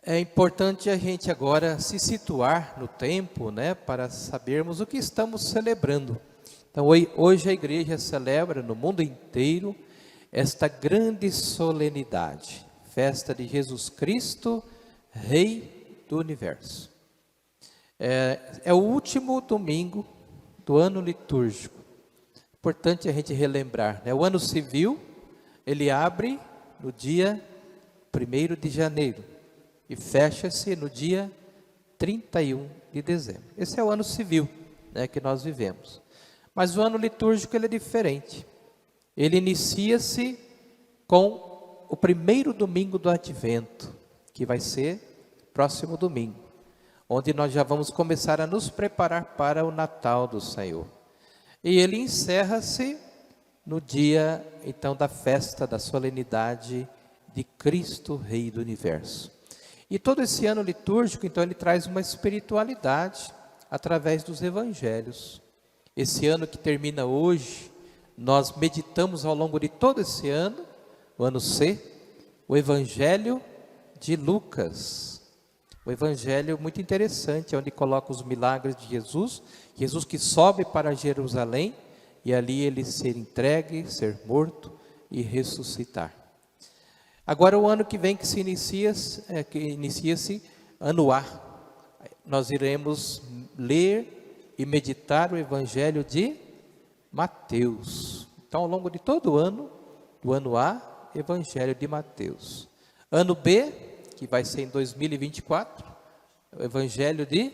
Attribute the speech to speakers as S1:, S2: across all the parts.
S1: É importante a gente agora se situar no tempo, né, para sabermos o que estamos celebrando. Então, hoje a igreja celebra no mundo inteiro esta grande solenidade, festa de Jesus Cristo, Rei do Universo. É o último domingo do ano litúrgico. Importante a gente relembrar, né? O ano civil, ele abre no dia 1º de janeiro e fecha-se no dia 31 de dezembro. Esse é o ano civil, né, que nós vivemos. Mas o ano litúrgico ele é diferente. Ele inicia-se com o primeiro domingo do Advento, que vai ser próximo domingo, onde nós já vamos começar a nos preparar para o Natal do Senhor. E ele encerra-se no dia, então, da festa, da solenidade de Cristo, Rei do Universo. E todo esse ano litúrgico, então, ele traz uma espiritualidade através dos evangelhos. Esse ano que termina hoje, nós meditamos ao longo de todo esse ano, o ano C, o Evangelho de Lucas. O Evangelho muito interessante, onde coloca os milagres de Jesus, Jesus que sobe para Jerusalém, e ali ele ser entregue, ser morto e ressuscitar. Agora o ano que vem que inicia-se ano A, nós iremos ler e meditar o Evangelho de Mateus. Então, ao longo de todo o ano, do ano A, Evangelho de Mateus. Ano B, que vai ser em 2024, o Evangelho de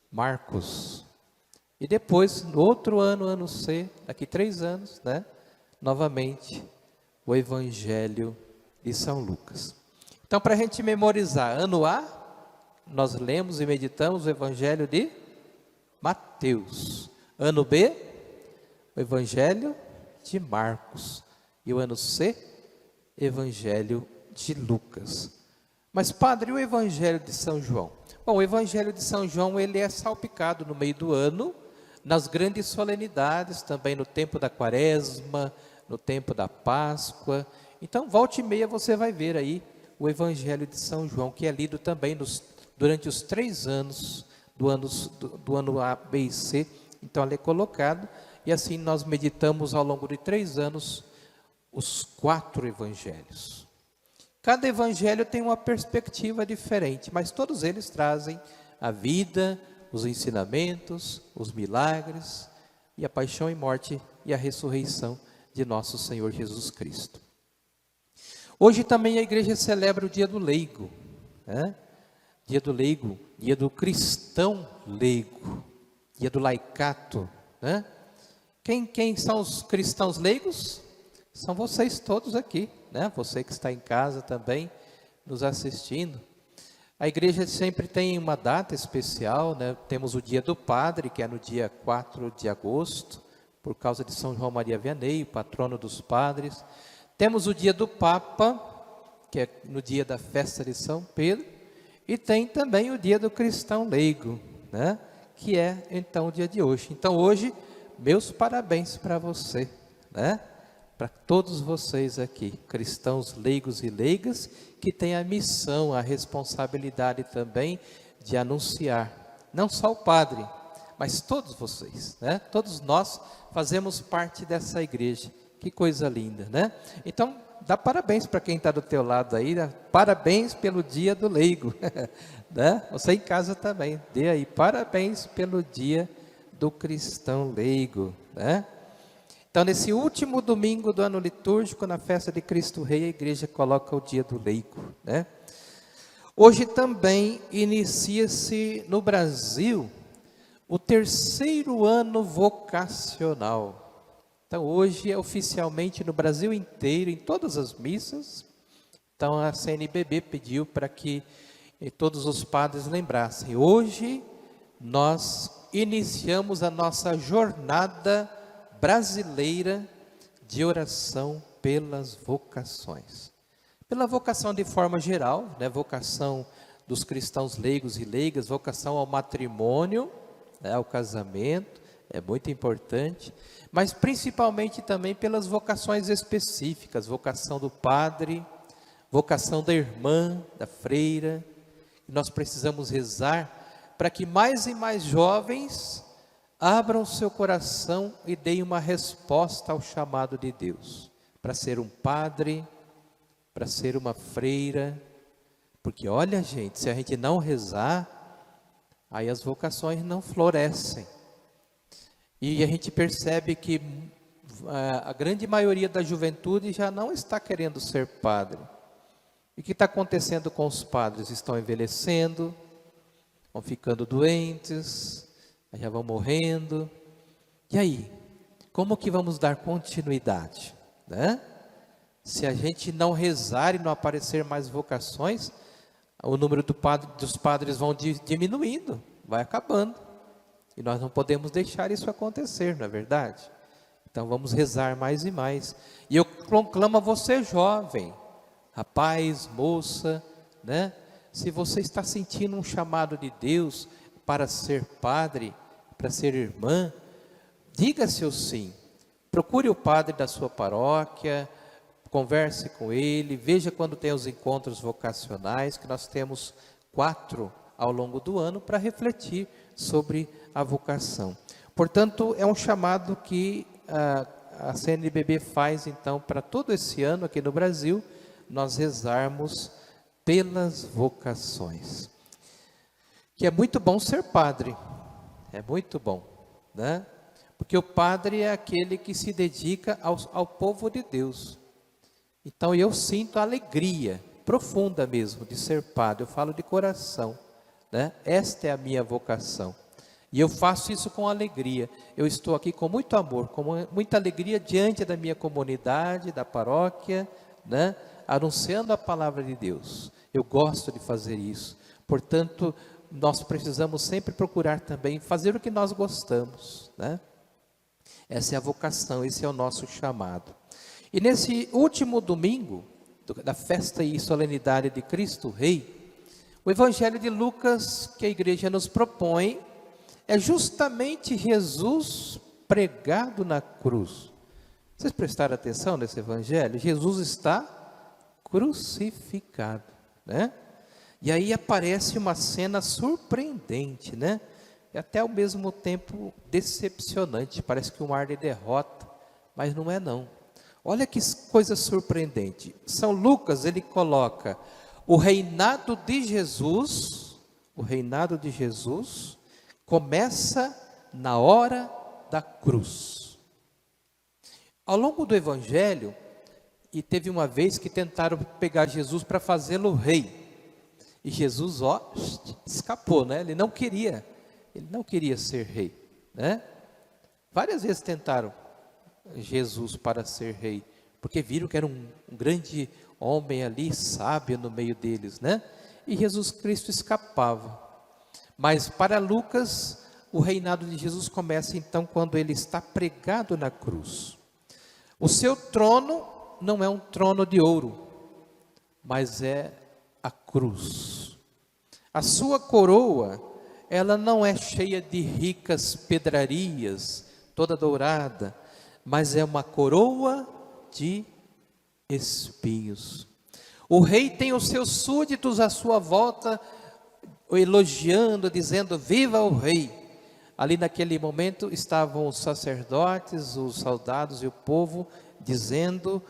S1: Marcos. E depois, no outro ano, ano C, daqui 3 anos, né? Novamente, o Evangelho de São Lucas. Então, para a gente memorizar, ano A, nós lemos e meditamos o Evangelho de Mateus. Ano B, o Evangelho de Marcos. E o ano C, Evangelho de Lucas. Mas, padre, e o Evangelho de São João? Bom, o Evangelho de São João, ele é salpicado no meio do ano, nas grandes solenidades, também no tempo da Quaresma, no tempo da Páscoa. Então, volta e meia você vai ver aí o Evangelho de São João, que é lido também durante os 3 anos do ano A, B e C. Então, ele é colocado, e assim nós meditamos ao longo de 3 anos os 4 evangelhos. Cada evangelho tem uma perspectiva diferente, mas todos eles trazem a vida, os ensinamentos, os milagres, e a paixão e morte e a ressurreição de nosso Senhor Jesus Cristo. Hoje também a igreja celebra o dia do leigo, né? Dia do leigo, dia do cristão leigo, dia do laicato, né? Quem são os cristãos leigos? São vocês todos aqui, né? Você que está em casa também, nos assistindo. A igreja sempre tem uma data especial, né? Temos o dia do padre, que é no dia 4 de agosto, por causa de São João Maria Vianney, o patrono dos padres. Temos o dia do Papa, que é no dia da festa de São Pedro. E tem também o dia do cristão leigo, né? Que é então o dia de hoje. Então hoje, meus parabéns para você, né? Para todos vocês aqui, cristãos leigos e leigas, que têm a missão, a responsabilidade também de anunciar, não só o padre, mas todos vocês, né? Todos nós fazemos parte dessa igreja. Que coisa linda, né? Então, dá parabéns para quem está do teu lado aí, né? Parabéns pelo dia do leigo, né? Você em casa também, dê aí parabéns pelo dia do cristão leigo, né? Então, nesse último domingo do ano litúrgico, na festa de Cristo Rei, a igreja coloca o dia do leigo, né? Hoje também inicia-se no Brasil o 3º ano vocacional. Então, hoje é oficialmente no Brasil inteiro, em todas as missas. Então, a CNBB pediu para que todos os padres lembrassem. Hoje, nós iniciamos a nossa jornada brasileira de oração pelas vocações. Pela vocação de forma geral, né? Vocação dos cristãos leigos e leigas, vocação ao matrimônio, né? Ao casamento, é muito importante, mas principalmente também pelas vocações específicas, vocação do padre, vocação da irmã, da freira, Nós precisamos rezar para que mais e mais jovens abram seu coração e deem uma resposta ao chamado de Deus, para ser um padre, para ser uma freira, porque olha gente, se a gente não rezar, aí as vocações não florescem. E a gente percebe que a grande maioria da juventude já não está querendo ser padre. E o que está acontecendo com os padres? Estão envelhecendo, vão ficando doentes, já vão morrendo. E aí? Como que vamos dar continuidade? Né? Se a gente não rezar e não aparecer mais vocações, o número dos padres vão diminuindo, vai acabando. E nós não podemos deixar isso acontecer, não é verdade? Então vamos rezar mais e mais. E eu conclamo a você jovem, rapaz, moça, né? Se você está sentindo um chamado de Deus para ser padre, para ser irmã, diga seu sim. Procure o padre da sua paróquia, converse com ele, veja quando tem os encontros vocacionais, que nós temos 4 ao longo do ano para refletir sobre a vocação. Portanto, é um chamado que a CNBB faz então para todo esse ano aqui no Brasil, nós rezarmos pelas vocações. Que é muito bom ser padre, é muito bom, né? Porque o padre é aquele que se dedica ao povo de Deus. Então eu sinto a alegria profunda mesmo de ser padre, eu falo de coração, né? Esta é a minha vocação. E eu faço isso com alegria. Eu estou aqui com muito amor, com muita alegria diante da minha comunidade, da paróquia, né? Anunciando a palavra de Deus. Eu gosto de fazer isso. Portanto, nós precisamos sempre procurar também fazer o que nós gostamos, né? Essa é a vocação, esse é o nosso chamado. E nesse último domingo da festa e solenidade de Cristo Rei, o Evangelho de Lucas que a igreja nos propõe é justamente Jesus pregado na cruz. Vocês prestaram atenção nesse Evangelho? Jesus está crucificado, né? E aí aparece uma cena surpreendente, né? E até ao mesmo tempo decepcionante, parece que um ar de derrota, mas não é não. Olha que coisa surpreendente. São Lucas, ele coloca o reinado de Jesus começa na hora da cruz. Ao longo do Evangelho, e teve uma vez que tentaram pegar Jesus para fazê-lo rei. E Jesus, escapou, né? Ele não queria ser rei, né? Várias vezes tentaram Jesus para ser rei, porque viram que era um grande homem ali, sábio no meio deles, né? E Jesus Cristo escapava. Mas para Lucas, o reinado de Jesus começa então quando ele está pregado na cruz. O seu trono não é um trono de ouro, mas é a cruz. A sua coroa, ela não é cheia de ricas pedrarias, toda dourada, mas é uma coroa de espinhos. O rei tem os seus súditos à sua volta, o elogiando, dizendo, viva o rei. Ali naquele momento estavam os sacerdotes, os soldados e o povo, dizendo,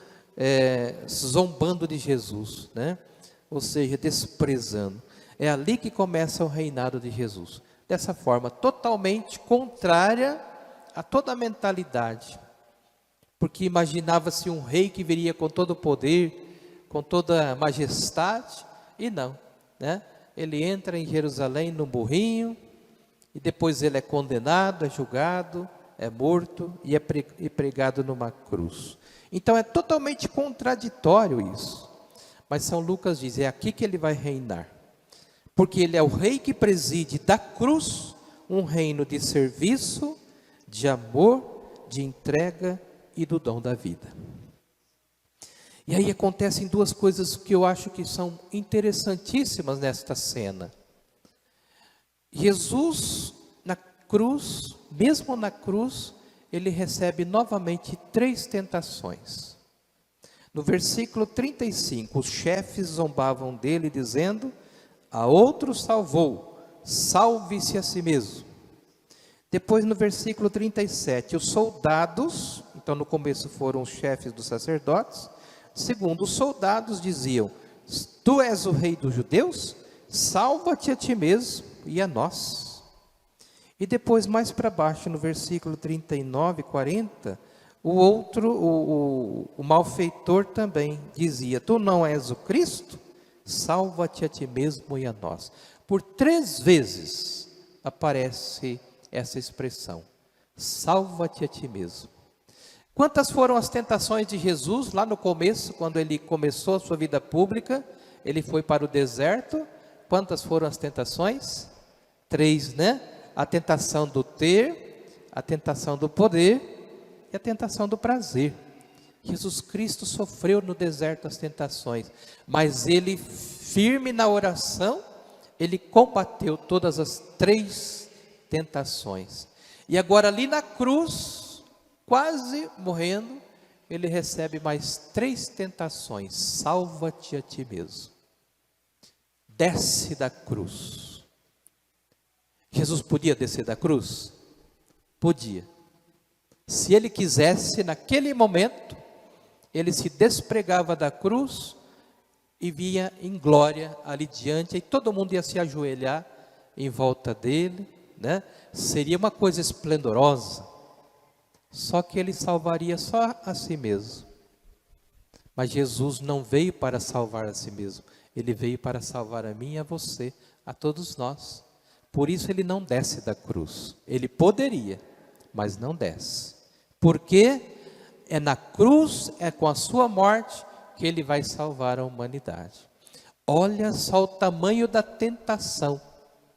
S1: zombando de Jesus, né? Ou seja, desprezando. É ali que começa o reinado de Jesus. Dessa forma, totalmente contrária a toda a mentalidade. Porque imaginava-se um rei que viria com todo o poder, com toda a majestade, e não, né? Ele entra em Jerusalém num burrinho, e depois ele é condenado, é julgado, é morto e é pregado numa cruz. Então é totalmente contraditório isso. Mas São Lucas diz, é aqui que ele vai reinar. Porque ele é o rei que preside da cruz um reino de serviço, de amor, de entrega e do dom da vida. E aí acontecem duas coisas que eu acho que são interessantíssimas nesta cena. Jesus, na cruz, mesmo na cruz, ele recebe novamente 3 tentações. No versículo 35, os chefes zombavam dele, dizendo, a outro salvou, salve-se a si mesmo. Depois no versículo 37, os soldados, então no começo foram os chefes dos sacerdotes, segundo os soldados diziam, tu és o rei dos judeus? Salva-te a ti mesmo e a nós. E depois mais para baixo, no versículo 39 e 40, o malfeitor também dizia, tu não és o Cristo? Salva-te a ti mesmo e a nós. Por 3 vezes aparece essa expressão, salva-te a ti mesmo. Quantas foram as tentações de Jesus lá no começo, quando ele começou a sua vida pública? Ele foi para o deserto. Quantas foram as tentações? 3, né? A tentação do ter, a tentação do poder e a tentação do prazer. Jesus Cristo sofreu no deserto as tentações, mas ele, firme na oração, ele combateu todas as 3 tentações. E agora ali na cruz, quase morrendo, ele recebe mais 3 tentações. Salva-te a ti mesmo. Desce da cruz. Jesus podia descer da cruz? Podia. Se ele quisesse, naquele momento, ele se despregava da cruz e vinha em glória ali diante, e todo mundo ia se ajoelhar em volta dele, né? Seria uma coisa esplendorosa, só que ele salvaria só a si mesmo. Mas Jesus não veio para salvar a si mesmo, ele veio para salvar a mim e a você, a todos nós. Por isso ele não desce da cruz. Ele poderia, mas não desce. Porque é na cruz, é com a sua morte, que ele vai salvar a humanidade. Olha só o tamanho da tentação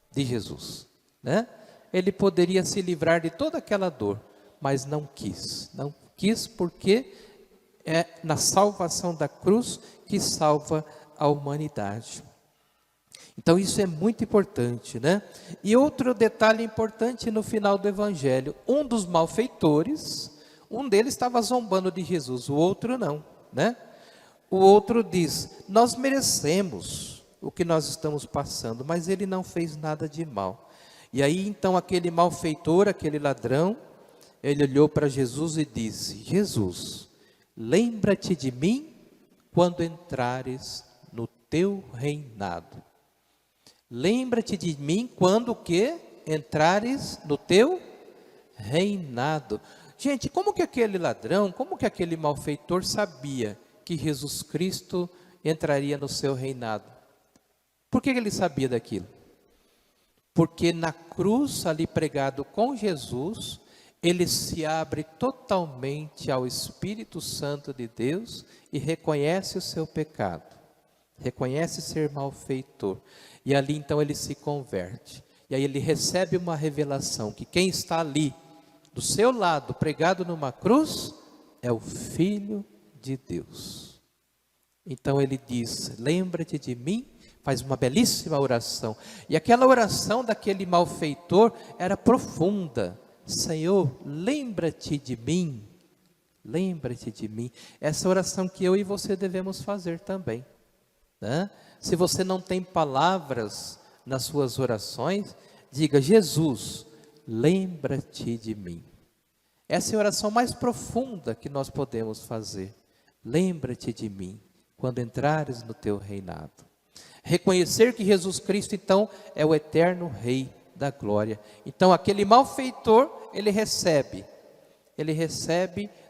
S1: de Jesus, né? Ele poderia se livrar de toda aquela dor, mas não quis. Não quis porque é na salvação da cruz que salva a humanidade. Então isso é muito importante, né? E outro detalhe importante no final do Evangelho, um dos malfeitores, um deles estava zombando de Jesus, o outro não, né? O outro diz, nós merecemos o que nós estamos passando, mas ele não fez nada de mal. E aí então aquele malfeitor, aquele ladrão, ele olhou para Jesus e disse, Jesus, lembra-te de mim quando entrares no teu reinado. Lembra-te de mim quando o quê? Entrares no teu reinado. Gente, como que aquele ladrão, como que aquele malfeitor sabia que Jesus Cristo entraria no seu reinado? Por que ele sabia daquilo? Porque na cruz, ali pregado com Jesus, ele se abre totalmente ao Espírito Santo de Deus e reconhece o seu pecado, reconhece ser malfeitor. E ali então ele se converte. E aí ele recebe uma revelação que quem está ali, do seu lado, pregado numa cruz, é o Filho de Deus. Então ele diz, lembra-te de mim, faz uma belíssima oração. E aquela oração daquele malfeitor era profunda. Senhor, lembra-te de mim, lembra-te de mim. Essa oração que eu e você devemos fazer também, né? Se você não tem palavras nas suas orações, diga, Jesus, lembra-te de mim. Essa é a oração mais profunda que nós podemos fazer. Lembra-te de mim, quando entrares no teu reinado. Reconhecer que Jesus Cristo, então, é o eterno Rei da glória. Então, aquele malfeitor, ele recebe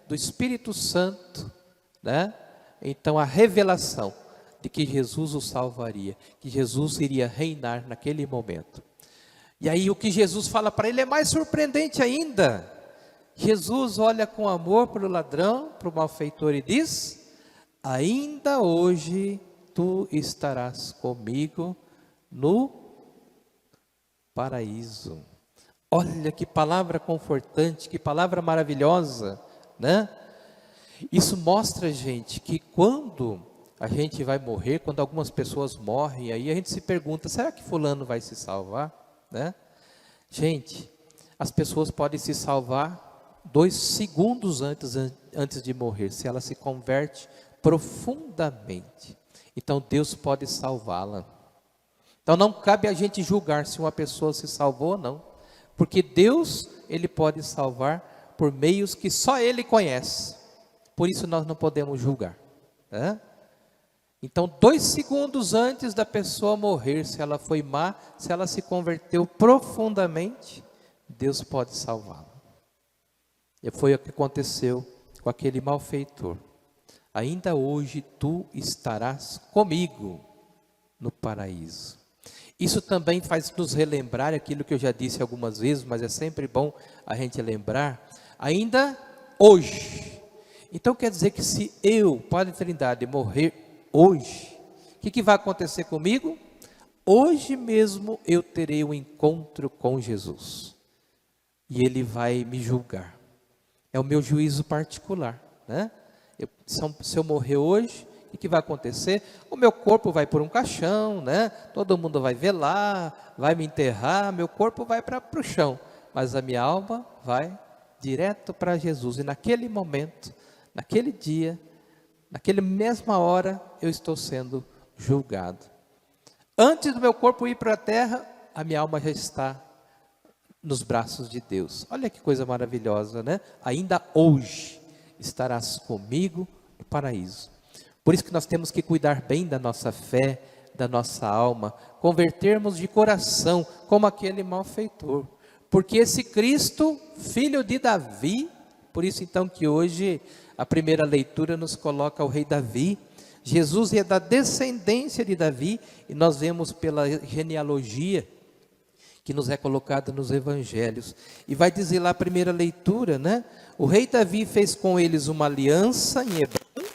S1: do Espírito Santo, né? Então, a revelação de que Jesus o salvaria, que Jesus iria reinar naquele momento. E aí o que Jesus fala para ele é mais surpreendente ainda. Jesus olha com amor para o ladrão, para o malfeitor e diz, ainda hoje tu estarás comigo no paraíso. Olha que palavra confortante, que palavra maravilhosa, né? Isso mostra, gente, que quando a gente vai morrer, quando algumas pessoas morrem, aí a gente se pergunta, será que fulano vai se salvar? Né? Gente, as pessoas podem se salvar 2 segundos antes de morrer, se ela se converte profundamente. Então Deus pode salvá-la. Então não cabe a gente julgar se uma pessoa se salvou ou não, porque Deus, Ele pode salvar por meios que só Ele conhece, por isso nós não podemos julgar, né? Então 2 segundos antes da pessoa morrer, se ela foi má, se ela se converteu profundamente, Deus pode salvá-la. E foi o que aconteceu com aquele malfeitor. Ainda hoje tu estarás comigo no paraíso. Isso também faz nos relembrar aquilo que eu já disse algumas vezes, mas é sempre bom a gente lembrar, ainda hoje. Então quer dizer que se eu, Padre Trindade, morrer hoje, o que vai acontecer comigo? Hoje mesmo eu terei um encontro com Jesus. E Ele vai me julgar. É o meu juízo particular, né? Se eu morrer hoje, o que vai acontecer? O meu corpo vai por um caixão, né? Todo mundo vai velar, vai me enterrar, meu corpo vai para o chão, mas a minha alma vai direto para Jesus. E naquele momento, naquele dia, naquela mesma hora, eu estou sendo julgado. Antes do meu corpo ir para a terra, a minha alma já está nos braços de Deus. Olha que coisa maravilhosa, né? Ainda hoje estarás comigo no paraíso. Por isso que nós temos que cuidar bem da nossa fé, da nossa alma, convertermos de coração como aquele malfeitor. Porque esse Cristo, filho de Davi, por isso então que hoje a primeira leitura nos coloca o rei Davi. Jesus é da descendência de Davi, e nós vemos pela genealogia que nos é colocada nos evangelhos. E vai dizer lá a primeira leitura, né? O rei Davi fez com eles uma aliança em Hebrom,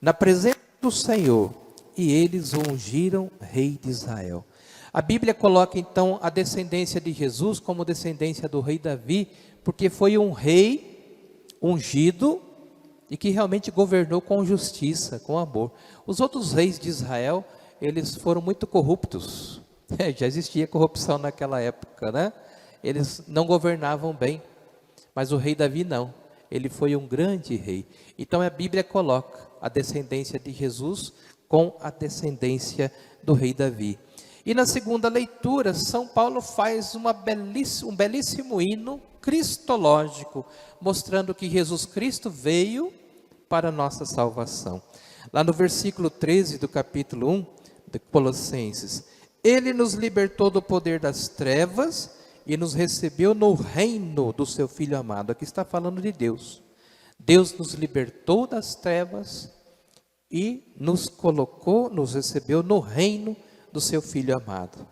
S1: na presença do Senhor, e eles o ungiram rei de Israel. A Bíblia coloca então a descendência de Jesus como descendência do rei Davi, porque foi um rei ungido e que realmente governou com justiça, com amor. Os outros reis de Israel, eles foram muito corruptos. Já existia corrupção naquela época, né? Eles não governavam bem, mas o rei Davi não. Ele foi um grande rei. Então a Bíblia coloca a descendência de Jesus com a descendência do rei Davi. E na segunda leitura, São Paulo faz um belíssimo hino cristológico, mostrando que Jesus Cristo veio para a nossa salvação. Lá no versículo 13 do capítulo 1 de Colossenses: Ele nos libertou do poder das trevas e nos recebeu no reino do seu Filho amado. Aqui está falando de Deus. Deus nos libertou das trevas e nos recebeu no reino do seu Filho amado.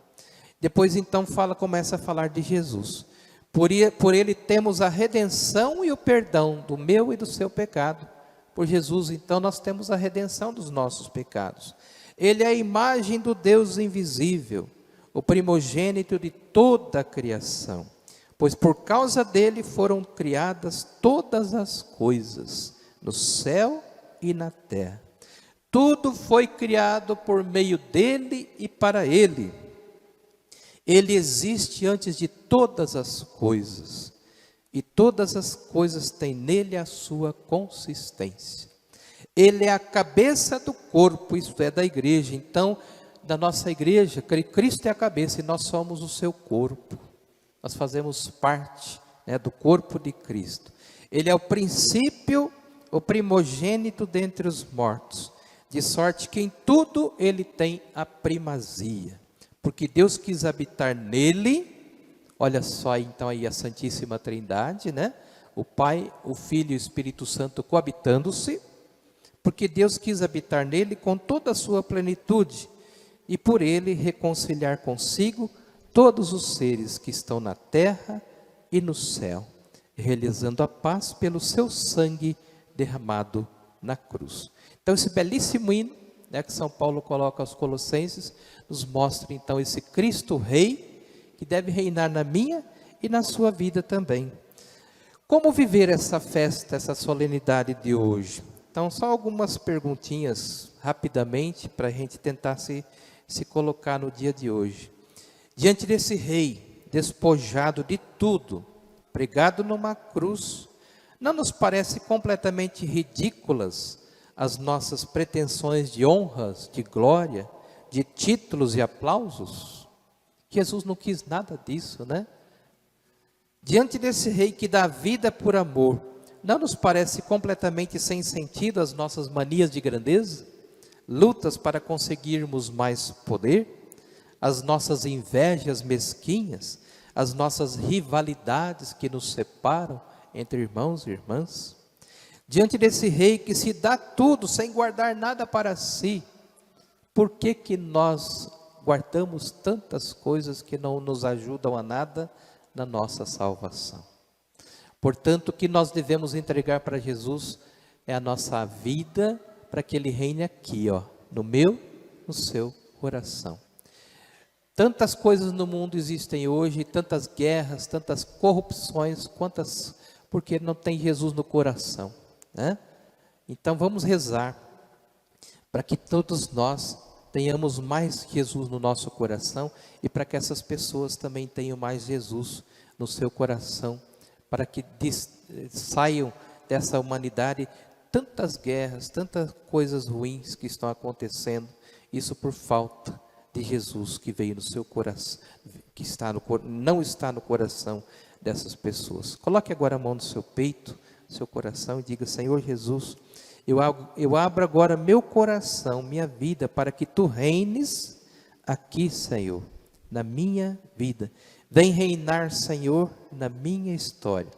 S1: Depois então começa a falar de Jesus. Por ele temos a redenção e o perdão do meu e do seu pecado. Por Jesus então nós temos a redenção dos nossos pecados. Ele é a imagem do Deus invisível, o primogênito de toda a criação, pois por causa dele foram criadas todas as coisas, no céu e na terra. Tudo foi criado por meio dele e para ele. Ele existe antes de todas as coisas, e todas as coisas têm nele a sua consistência. Ele é a cabeça do corpo, isto é, da igreja. Então, da nossa igreja, Cristo é a cabeça e nós somos o seu corpo. Nós fazemos parte, né, do corpo de Cristo. Ele é o princípio, o primogênito dentre os mortos, de sorte que em tudo ele tem a primazia. Porque Deus quis habitar nele. Olha só então aí a Santíssima Trindade, né? O Pai, o Filho e o Espírito Santo coabitando-se. Porque Deus quis habitar nele com toda a sua plenitude, e por ele reconciliar consigo todos os seres que estão na terra e no céu, realizando a paz pelo seu sangue derramado na cruz. Então esse belíssimo hino, né, que São Paulo coloca aos Colossenses, nos mostra então esse Cristo Rei, que deve reinar na minha e na sua vida também. Como viver essa festa, essa solenidade de hoje? Então, só algumas perguntinhas, rapidamente, para a gente tentar se colocar no dia de hoje. Diante desse rei, despojado de tudo, pregado numa cruz, não nos parece completamente ridículas as nossas pretensões de honras, de glória, de títulos e aplausos. Jesus não quis nada disso, né? Diante desse rei que dá vida por amor, não nos parece completamente sem sentido as nossas manias de grandeza, lutas para conseguirmos mais poder, as nossas invejas mesquinhas, as nossas rivalidades que nos separam entre irmãos e irmãs? Diante desse rei que se dá tudo sem guardar nada para si, por que que nós guardamos tantas coisas que não nos ajudam a nada na nossa salvação? Portanto, o que nós devemos entregar para Jesus é a nossa vida, para que Ele reine aqui, ó, no meu, no seu coração. Tantas coisas no mundo existem hoje, tantas guerras, tantas corrupções, porque não tem Jesus no coração, né? Então vamos rezar para que todos nós tenhamos mais Jesus no nosso coração e para que essas pessoas também tenham mais Jesus no seu coração, para que saiam dessa humanidade tantas guerras, tantas coisas ruins que estão acontecendo, isso por falta de Jesus que veio no seu coração, que não está no coração dessas pessoas. Coloque agora a mão no seu peito, no seu coração e diga: Senhor Jesus, eu abro agora meu coração, minha vida, para que Tu reines aqui, Senhor, na minha vida. Vem reinar, Senhor, na minha história.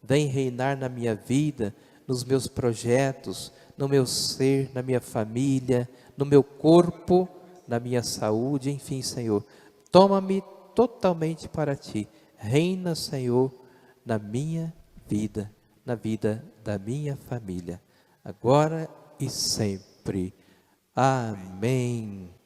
S1: Vem reinar na minha vida, nos meus projetos, no meu ser, na minha família, no meu corpo, na minha saúde, enfim, Senhor. Toma-me totalmente para Ti. Reina, Senhor, na minha vida, na vida da minha família, agora e sempre. Amém.